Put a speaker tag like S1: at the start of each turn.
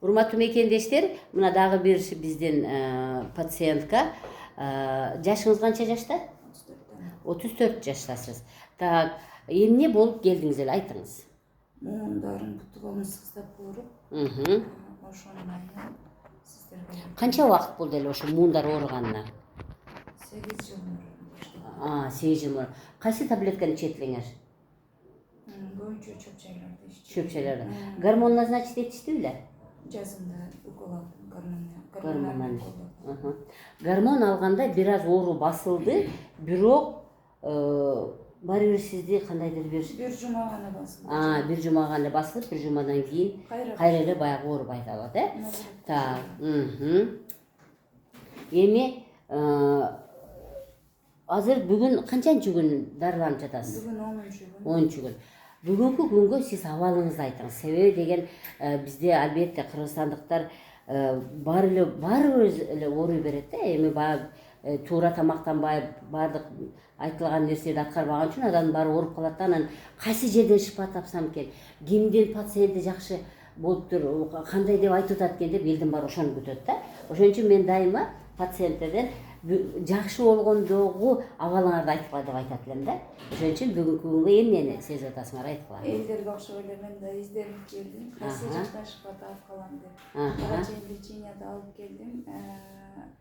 S1: Урматтуу мекендештер, мына дагы бир биздин пациентка. Жашыңыз канча жашта? 34 жаштасыз. Так, эмне болуп келдиңиз эле айтыңыз.
S2: Муундарым бутугум сыздап ооруп, ошонун айынан сиздерге.
S1: Канча убакыт болду эле ошо муундар ооруганына?
S2: 8 жыл мурун.
S1: 8 жыл мурун. Кайсы таблетканы ичет элеңер?
S2: Көбүнчө чөпчөйлөрдү ичтим.
S1: Чөпчөлөрдү. Гормон назначить этишти беле?
S2: Жазында укол алдым,
S1: Гормон. Гормон алганда бир аз оору басылды, бирок баары бир сизди кандайдыр бир
S2: жума гана басылды.
S1: Бир жума гана басылып, бир жумадан кийин кайра эле баягы оорубай калат, Так. Эми азыр бүгүн канчанчы күн дарыланып жатасыз?
S2: Бүгүн 10-күн.
S1: 10 күн. Бүгүнкү күнгө сиз абалыңызды айтыңыз. Себеби деген бизде албетте кыргызстандыктар баарыбыз эле ооруй берет да. Эми баягы туура тамактанбай, баардык айтылган нерсени аткарбаган үчүн адамдын баары ооруп калат да. Анан кайсы жерден шифа тапсам экен, кимдин пациенти жакшы болуптур, кандай деп айтып атат экен деп элдин баары ошону күтөт да. Ошон үчүн мен дайыма пациенттерден жакшы болгондогу абалыңарды айтпа деп айтат элем да. Ошон үчүн бүгүнкү күнгө эмнени сезип атасыңар айткыла.
S2: Элдерге окшоп эле мен да изденип келдим. Кайсы жактан шифа таап калам деп. Леченияды алып келдим.